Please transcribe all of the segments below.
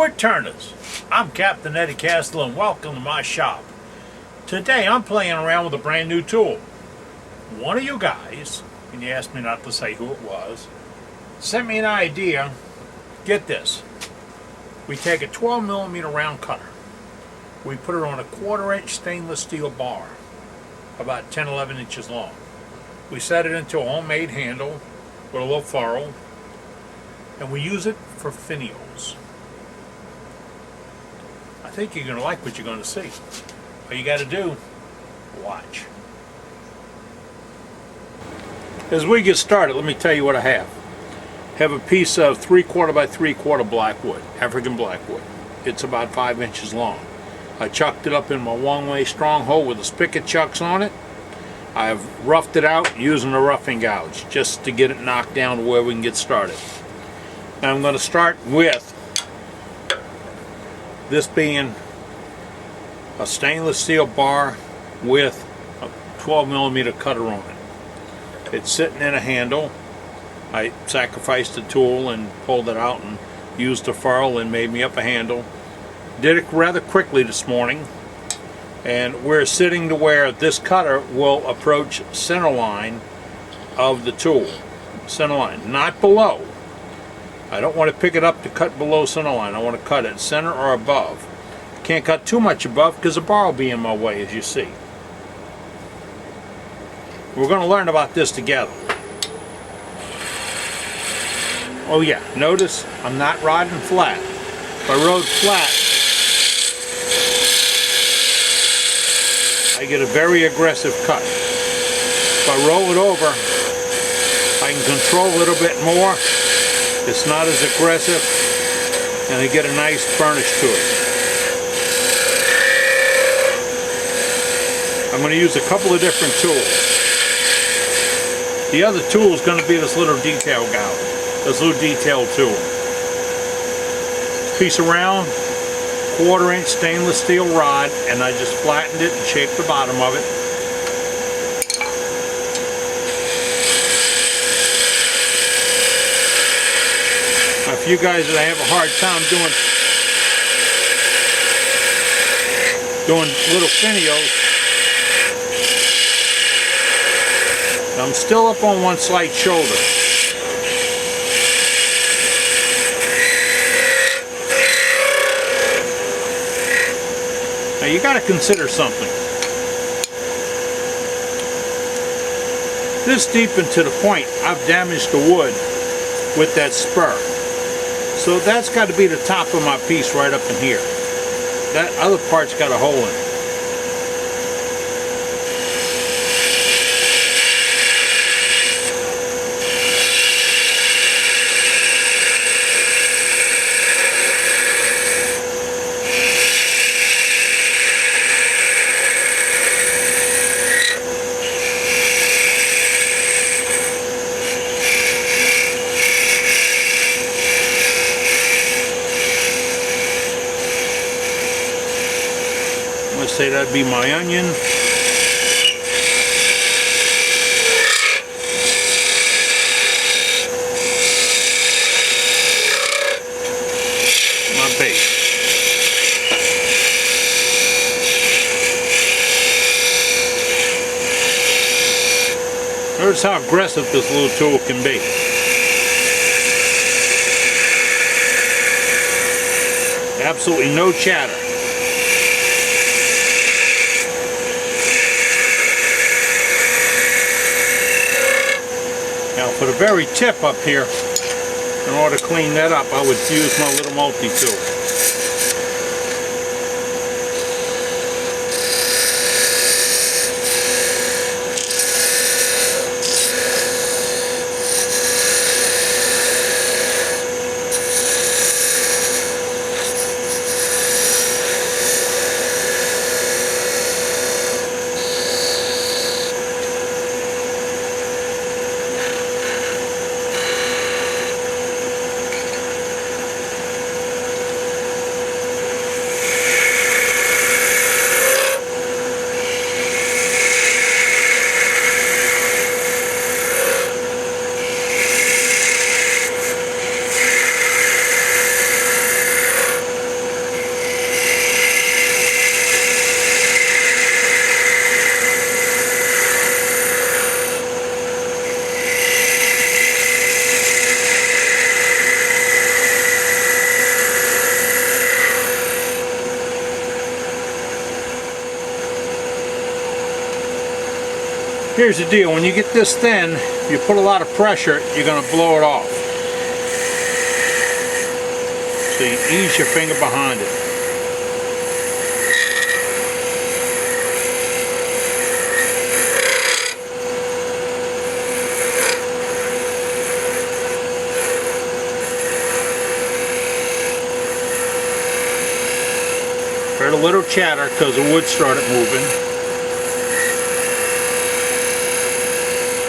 wood turners. I'm Captain Eddie Castle and welcome to my shop. Today I'm playing around with a brand new tool. One of you guys, and you asked me not to say who it was, sent me an idea. Get this. We take a 12mm round cutter. We put it on a 1/4-inch stainless steel bar, about 10-11 inches long. We set it into a homemade handle with a little ferrule, and we use it for finials. I think you're going to like what you're going to see. All you got to do, watch. As we get started, let me tell you what I have. I have a piece of 3/4 by 3/4 blackwood, African blackwood. It's about 5 inches long. I chucked it up in my one-way stronghold with the spigot chucks on it. I've roughed it out using a roughing gouge just to get it knocked down to where we can get started. Now I'm going to start with this being a stainless steel bar with a 12mm cutter on it. It's sitting in a handle. I sacrificed the tool and pulled it out and used a ferrule and made me up a handle. Did it rather quickly this morning, and we're sitting to where this cutter will approach center line of the tool. Center line, not below. I don't want to pick it up to cut below center line. I want to cut it center or above. Can't cut too much above because the bar will be in my way, as you see. We're going to learn about this together. Oh yeah, notice I'm not riding flat. If I rode flat, I get a very aggressive cut. If I roll it over, I can control a little bit more. It's not as aggressive, and I get a nice burnish to it. I'm going to use a couple of different tools. The other tool is going to be this little detail gouge, this little detail tool. Piece of round 1/4-inch stainless steel rod, and I just flattened it and shaped the bottom of it. Now, if you guys that have a hard time doing little finials, I'm still up on one slight shoulder. Now you got to consider something. This deep into the point, I've damaged the wood with that spur. So that's got to be the top of my piece right up in here. That other part's got a hole in it. Let's say that'd be my onion. My base. Notice how aggressive this little tool can be. Absolutely no chatter. Now for the very tip up here, in order to clean that up, I would use my little multi-tool. Here's the deal, when you get this thin, if you put a lot of pressure, you're going to blow it off. So you ease your finger behind it. Heard a little chatter because the wood started moving.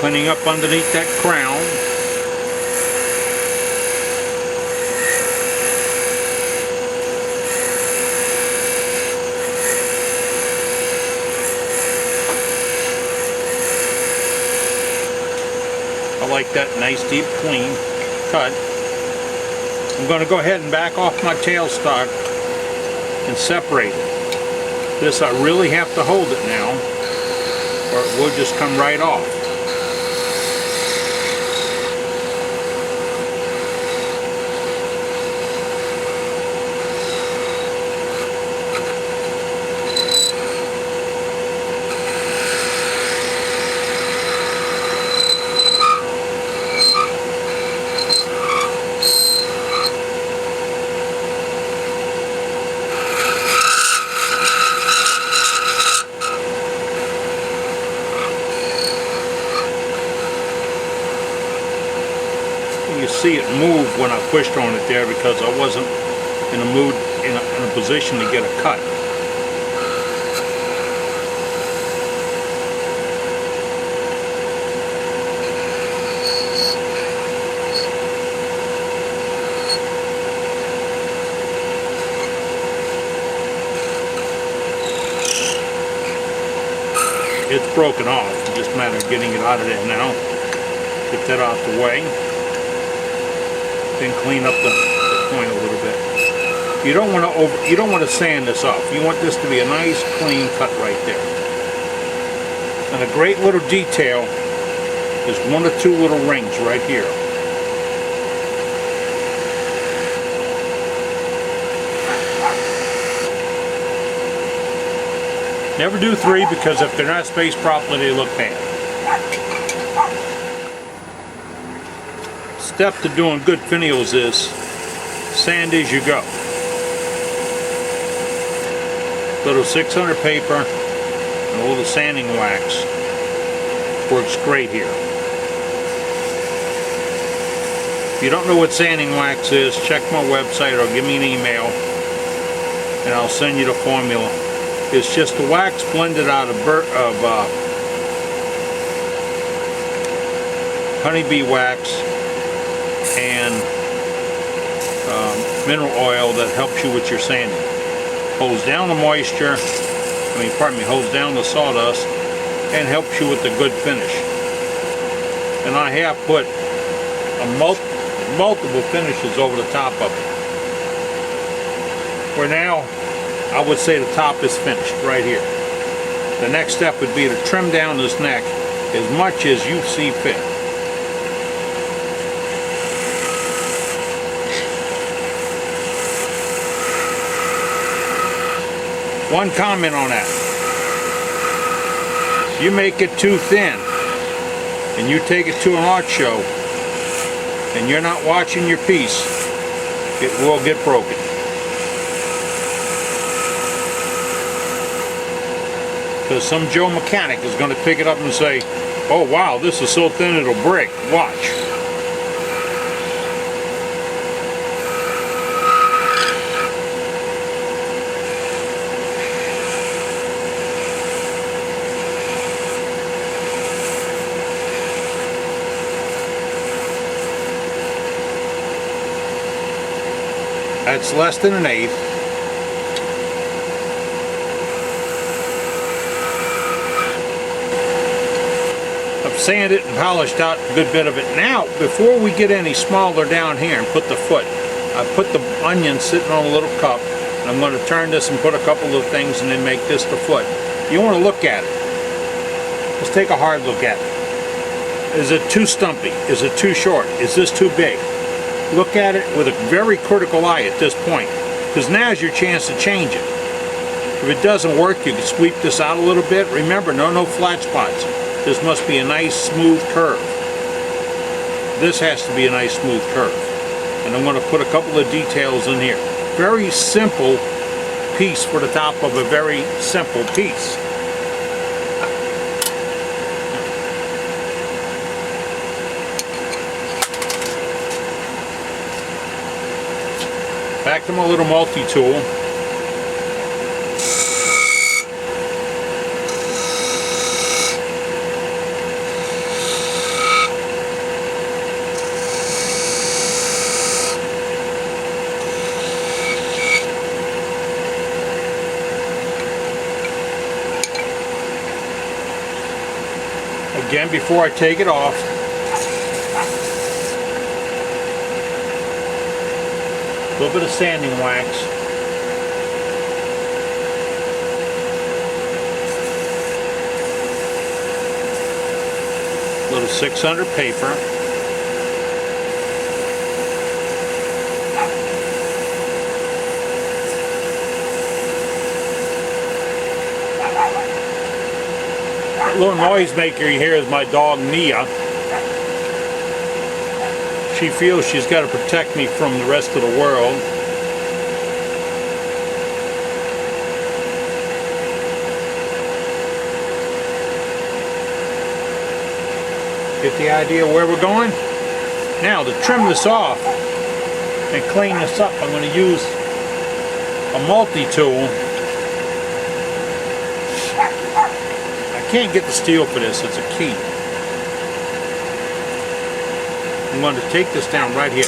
Cleaning up underneath that crown. I like that nice deep clean cut. I'm going to go ahead and back off my tailstock and separate it. This I really have to hold it now or it will just come right off. You see it move when I pushed on it there because I wasn't in a mood, in a position to get a cut. It's broken off. It's just a matter of getting it out of there now. Get that out the way. Then clean up the point a little bit. You don't want to sand this off. You want this to be a nice clean cut right there. And a great little detail is one or two little rings right here. Never do three because if they're not spaced properly, they look bad. Step to doing good finials is sand as you go. Little 600 paper and a little sanding wax works great here. If you don't know what sanding wax is, check my website or give me an email and I'll send you the formula. It's just the wax blended out of honeybee wax and mineral oil that helps you with your sanding. Holds down the moisture, holds down the sawdust and helps you with the good finish. And I have put multiple finishes over the top of it. Where now, I would say the top is finished right here. The next step would be to trim down this neck as much as you see fit. One comment on that. If you make it too thin and you take it to an art show and you're not watching your piece, it will get broken. Because some Joe mechanic is going to pick it up and say, oh wow, this is so thin it'll break. Watch. That's less than an eighth. I've sanded and polished out a good bit of it. Now, before we get any smaller down here and put the foot, I put the onion sitting on a little cup, and I'm going to turn this and put a couple of things and then make this the foot. You want to look at it. Let's take a hard look at it. Is it too stumpy? Is it too short? Is this too big? Look at it with a very critical eye at this point, because now's your chance to change it. If it doesn't work, you can sweep this out a little bit. Remember, no flat spots. this must be a nice smooth curve. This has to be a nice smooth curve. And I'm going to put a couple of details in here. Very simple piece for the top of a very simple piece. Back to my little multi-tool. Again, before I take it off, a little bit of sanding wax. A little 600 paper. That little noise maker you hear is my dog Nia. She feels she's got to protect me from the rest of the world. Get the idea where we're going? Now, to trim this off and clean this up, I'm going to use a multi-tool. I can't get the steel for this, it's a key. I'm going to take this down right here.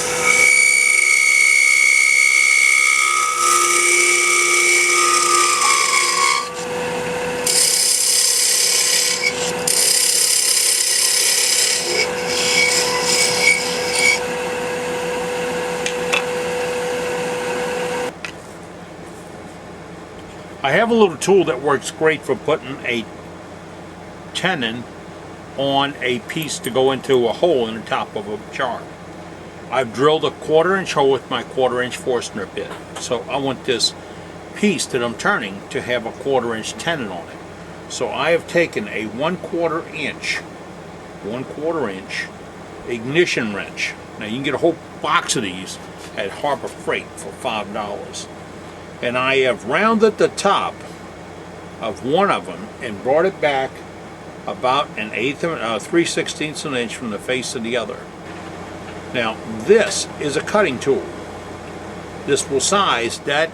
I have a little tool that works great for putting a tenon on a piece to go into a hole in the top of a jar. I've drilled a 1/4 inch hole with my 1/4 inch Forstner bit. So I want this piece that I'm turning to have a 1/4 inch tenon on it. So I have taken a 1/4 inch ignition wrench. Now you can get a whole box of these at Harbor Freight for $5. And I have rounded the top of one of them and brought it back about an 3/16 of an inch from the face of the other. Now this is a cutting tool. This will size that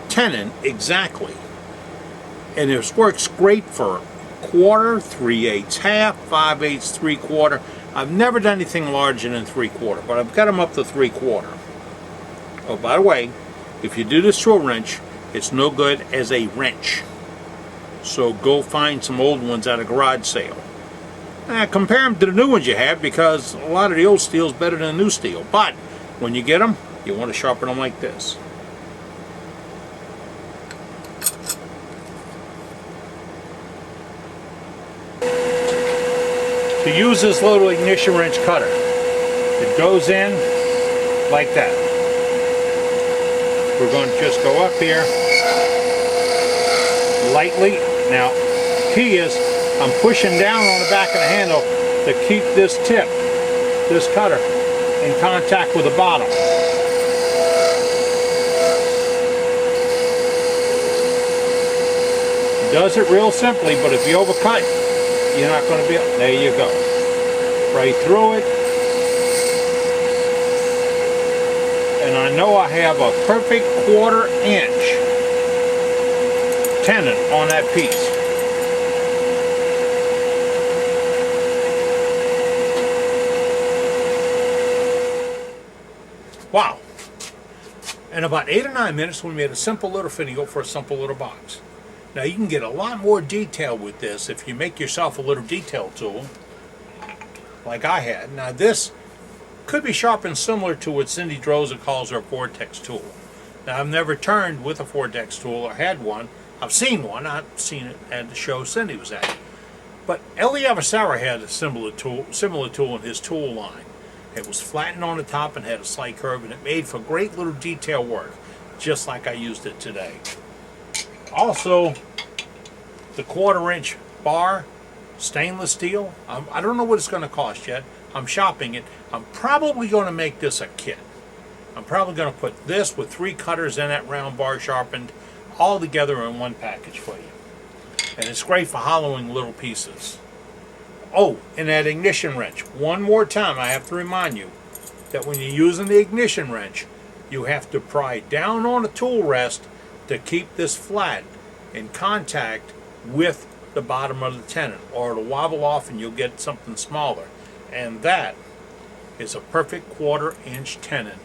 tenon exactly, and this works great for 1/4, 3/8, half, 5/8, 3/4. I've never done anything larger than 3/4, but I've got them up to 3/4. Oh, by the way, if you do this to a wrench, it's no good as a wrench. So go find some old ones at a garage sale. Compare them to the new ones you have, because a lot of the old steel is better than the new steel. But when you get them, you want to sharpen them like this. To use this little ignition wrench cutter, it goes in like that. We're going to just go up here lightly. Now, key is I'm pushing down on the back of the handle to keep this tip, this cutter, in contact with the bottom. It does it real simply, but if you overcut, you're not going to be able. There you go. Right through it. And I know I have a perfect 1/4 inch tenon on that piece. Wow. In about 8 or 9 minutes, we made a simple little finial for a simple little box. Now you can get a lot more detail with this if you make yourself a little detail tool like I had. Now this could be sharpened similar to what Cindy Droza calls her vortex tool. Now I've never turned with a vortex tool or had one. I've seen one. I've seen it at the show Cindy was at. But Elie Avocera had a similar tool in his tool line. It was flattened on the top and had a slight curve, and it made for great little detail work, just like I used it today. Also, the 1/4 inch bar stainless steel. I don't know what it's going to cost yet. I'm shopping it. I'm probably going to make this a kit. I'm probably going to put this with 3 cutters in it, round bar sharpened, all together in one package for you. And it's great for hollowing little pieces. Oh, and that ignition wrench. One more time, I have to remind you that when you're using the ignition wrench, you have to pry down on a tool rest to keep this flat in contact with the bottom of the tenon, or it'll wobble off and you'll get something smaller. And that is a perfect 1/4 inch tenon.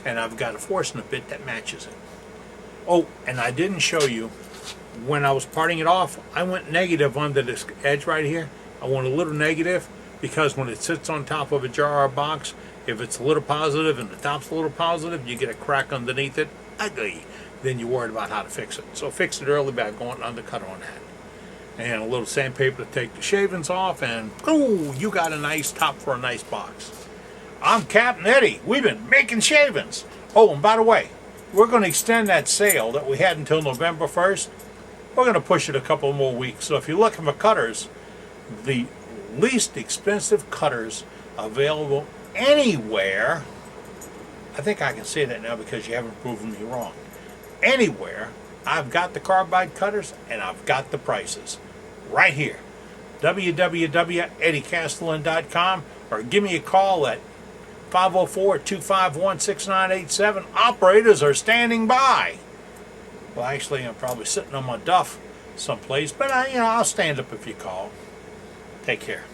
And I've got a forcing bit that matches it. Oh, and I didn't show you, when I was parting it off, I went negative under this edge right here. I went a little negative because when it sits on top of a jar or box, if it's a little positive and the top's a little positive, you get a crack underneath it. Ugly. Then you're worried about how to fix it. So fix it early by going undercut on that. And a little sandpaper to take the shavings off, and oh, you got a nice top for a nice box. I'm Captain Eddie. We've been making shavings. Oh, and by the way, we're going to extend that sale that we had until November 1st. We're going to push it a couple more weeks. So if you're looking for cutters, the least expensive cutters available anywhere, I think I can say that now because you haven't proven me wrong. Anywhere, I've got the carbide cutters and I've got the prices right here. www.eddiecastellan.com, or give me a call at 504-251-6987. Operators are standing by. Well, actually, I'm probably sitting on my duff someplace, but I'll stand up if you call. Take care.